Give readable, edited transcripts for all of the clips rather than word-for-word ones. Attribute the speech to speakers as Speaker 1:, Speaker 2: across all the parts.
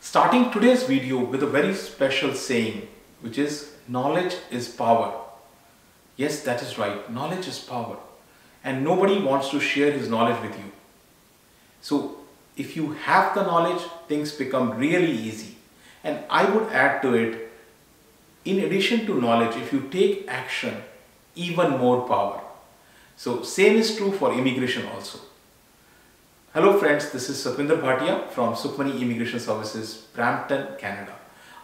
Speaker 1: Starting today's video with a very special saying, which is knowledge is power. Yes, that is right. Knowledge is power. And nobody wants to share his knowledge with you. So if you have the knowledge, things become really easy. And I would add to it, in addition to knowledge, if you take action, even more power. So same is true for immigration also. Hello friends, this is Sukhmani from Sukhmani Immigration Services, Brampton, Canada.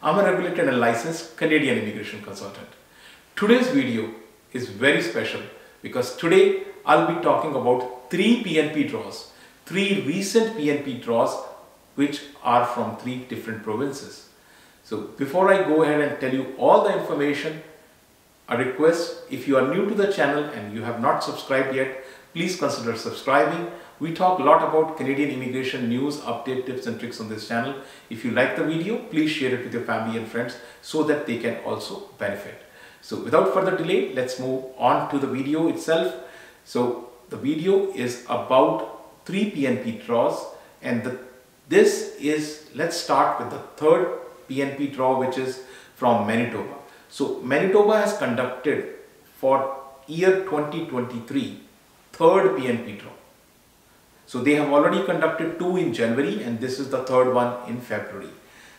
Speaker 1: I'm a regulated and licensed Canadian immigration consultant. Today's video is very special because today I'll be talking about 3 PNP draws, 3 recent PNP draws which are from 3 different provinces. So before I go ahead and tell you all the information, a request, if you are new to the channel and you have not subscribed yet, please consider subscribing. We talk a lot about Canadian immigration news, update, tips and tricks on this channel. If you like the video, please share it with your family and friends so that they can also benefit. So without further delay, let's move on to the video itself. So the video is about 3 PNP draws, and let's start with the 3rd PNP draw, which is from Manitoba. So Manitoba has conducted for year 2023 3rd PNP draw. So they have already conducted 2 in January and this is the 3rd one in February.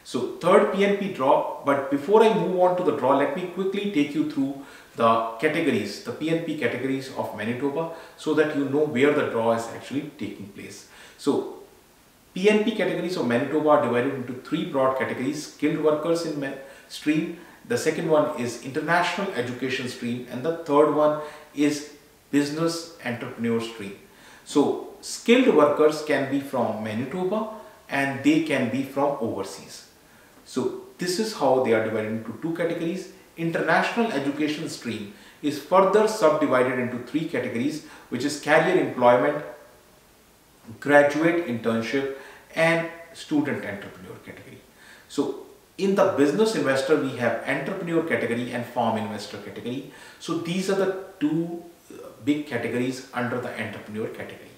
Speaker 1: So 3rd PNP draw, but before I move on to the draw, let me quickly take you through the categories, the PNP categories of Manitoba, so that you know where the draw is actually taking place. So PNP categories of Manitoba are divided into 3 broad categories: skilled workers in stream, the second one is international education stream, and the third one is business entrepreneur stream. So skilled workers can be from Manitoba and they can be from overseas. So this is how they are divided into 2 categories. International education stream is further subdivided into 3 categories, which is career employment, graduate internship and student entrepreneur category. So in the business investor, we have entrepreneur category and farm investor category. So these are the 2 big categories under the entrepreneur category.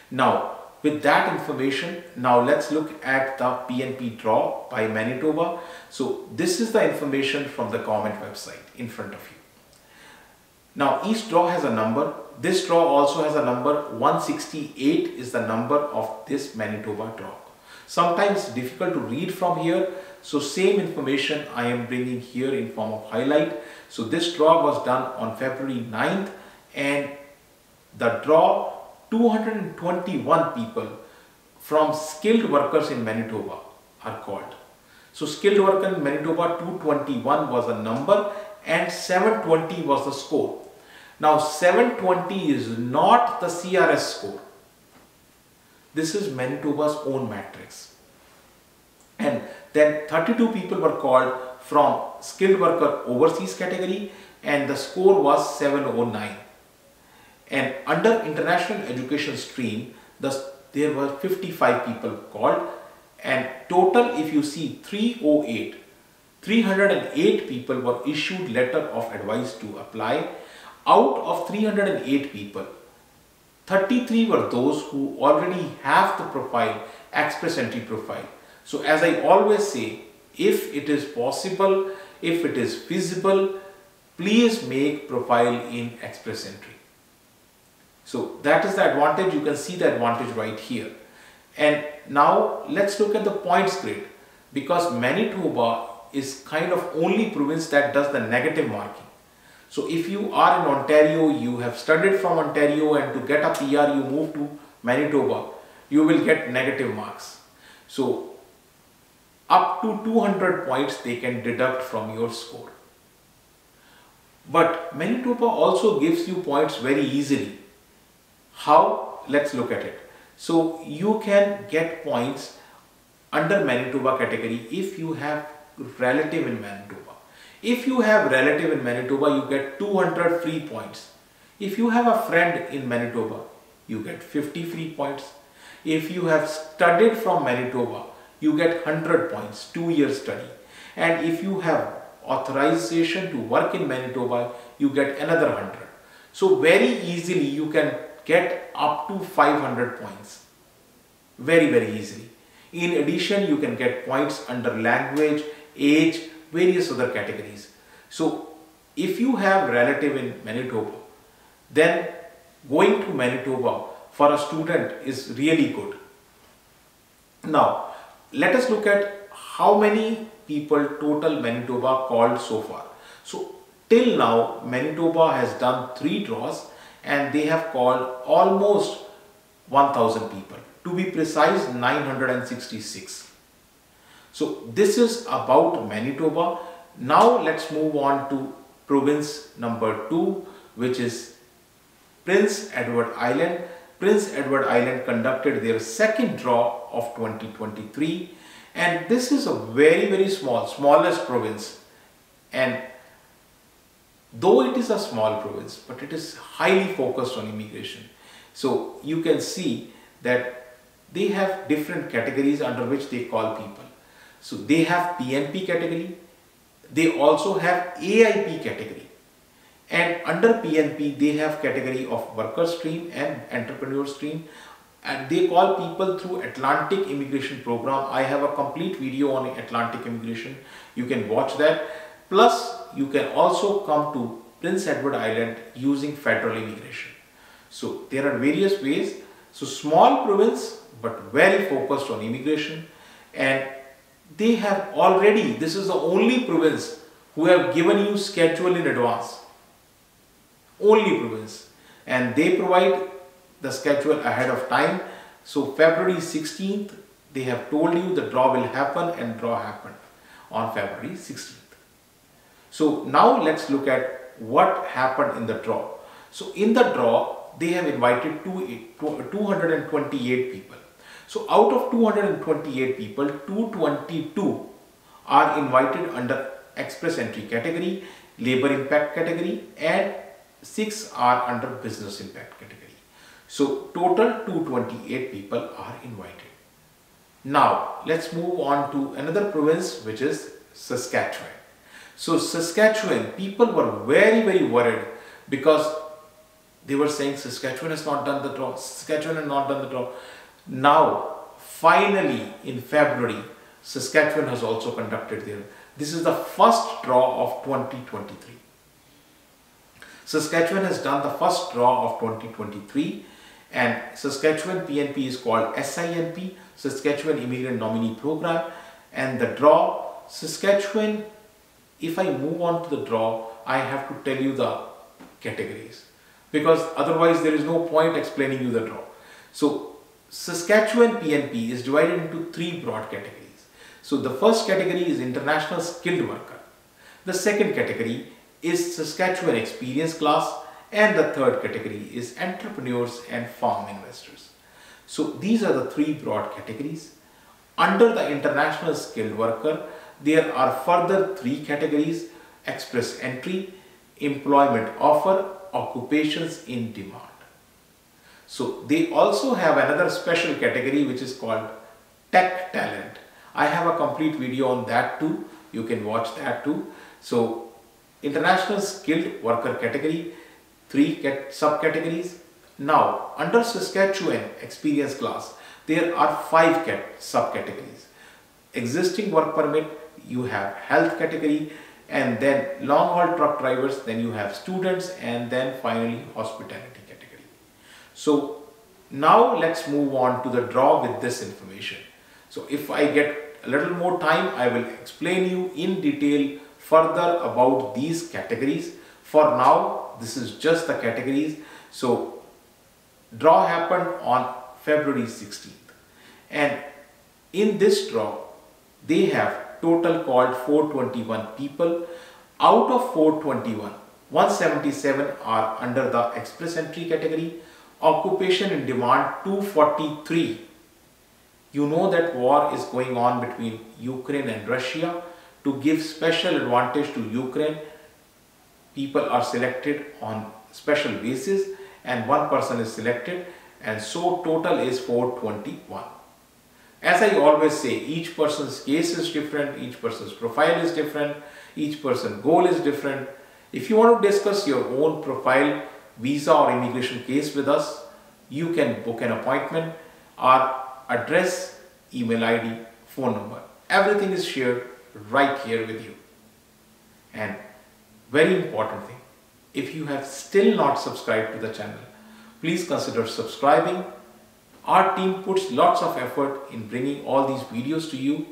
Speaker 1: Now with that information, now let's look at the PNP draw by Manitoba. So this is the information from the government website in front of you. Now each draw has a number. This draw also has a number. 168 is the number of this Manitoba draw. Sometimes difficult to read from here. So same information I am bringing here in form of highlight. So this draw was done on February 9th and the draw 221 people from skilled workers in Manitoba are called. So skilled worker in Manitoba 221 was the number and 720 was the score. Now 720 is not the CRS score. This is Manitoba's own matrix. And then 32 people were called from skilled worker overseas category and the score was 709. And under international education stream, there were 55 people called, and total, if you see, 308 people were issued letter of advice to apply. Out of 308 people, 33 were those who already have the profile, express entry profile. So as I always say, if it is possible, if it is feasible, please make profile in express entry. So that is the advantage. You can see the advantage right here. And now let's look at the points grid, because Manitoba is kind of only province that does the negative marking. So if you are in Ontario, you have studied from Ontario and to get a PR you move to Manitoba, you will get negative marks. So up to 200 points they can deduct from your score. But Manitoba also gives you points very easily. How? Let's look at it. So you can get points under Manitoba category if you have relative in Manitoba. If you have relative in Manitoba, you get 200 free points. If you have a friend in Manitoba, you get 50 free points. If you have studied from Manitoba, you get 100 points, 2 years study. And if you have authorization to work in Manitoba, you get another 100. So very easily you can get up to 500 points. Very, very easily. In addition, you can get points under language, age, various other categories. So if you have relative in Manitoba, then going to Manitoba for a student is really good. Now, let us look at how many people total Manitoba called so far. So till now, Manitoba has done 3 draws and they have called almost 1000 people. To be precise, 966. So this is about Manitoba. Now let's move on to province number 2, which is Prince Edward Island. Prince Edward Island conducted their second draw of 2023, and this is a very smallest province, and though it is a small province, but it is highly focused on immigration. So you can see that they have different categories under which they call people. So they have PNP category, they also have AIP category. And under PNP, they have category of worker stream and entrepreneur stream, and they call people through Atlantic Immigration Program. I have a complete video on Atlantic Immigration. You can watch that. Plus, you can also come to Prince Edward Island using federal immigration. So there are various ways. So small province, but very focused on immigration, and they have already, this is the only province who have given you schedule in advance. Only province, and they provide the schedule ahead of time. So February 16th, they have told you the draw will happen, and draw happened on February 16th. So now let's look at what happened in the draw. So in the draw, they have invited 228 people. So out of 228 people, 222 are invited under express entry category, labor impact category, and 6 are under business impact category. So total 228 people are invited. Now let's move on to another province, which is Saskatchewan. So Saskatchewan, people were very worried because they were saying Saskatchewan has not done the draw, Saskatchewan has not done the draw. Now finally in February, Saskatchewan has also conducted their, this is the first draw of 2023. Saskatchewan has done the first draw of 2023, and Saskatchewan PNP is called SINP, Saskatchewan Immigrant Nominee Program, and the draw, Saskatchewan, if I move on to the draw, I have to tell you the categories, because otherwise there is no point explaining you the draw. So Saskatchewan PNP is divided into 3 broad categories. So the first category is international skilled worker. The second category is Saskatchewan experience class, and the third category is entrepreneurs and farm investors. So these are the 3 broad categories. Under the international skilled worker, there are further 3 categories: express entry, employment offer, occupations in demand. So they also have another special category which is called tech talent. I have a complete video on that too. You can watch that too. So international skilled worker category, 3 subcategories. Now under Saskatchewan experience class, there are 5 subcategories. Existing work permit, you have health category, and then long haul truck drivers, then you have students, and then finally hospitality category. So now let's move on to the draw with this information. So if I get a little more time, I will explain you in detail further about these categories. For now, this is just the categories. So draw happened on February 16th, and in this draw they have total called 421 people. Out of 421, 177 are under the express entry category. Occupation in demand, 243. You know that war is going on between Ukraine and Russia. To give special advantage to Ukraine, people are selected on special basis, and one person is selected, and so total is 421. As I always say, each person's case is different, each person's profile is different, each person's goal is different. If you want to discuss your own profile, visa or immigration case with us, you can book an appointment. Our address, email ID, phone number. Everything is shared right here with you. And very important thing, if you have still not subscribed to the channel, please consider subscribing. Our team puts lots of effort in bringing all these videos to you.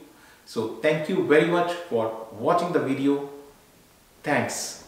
Speaker 1: So thank you very much for watching the video. Thanks.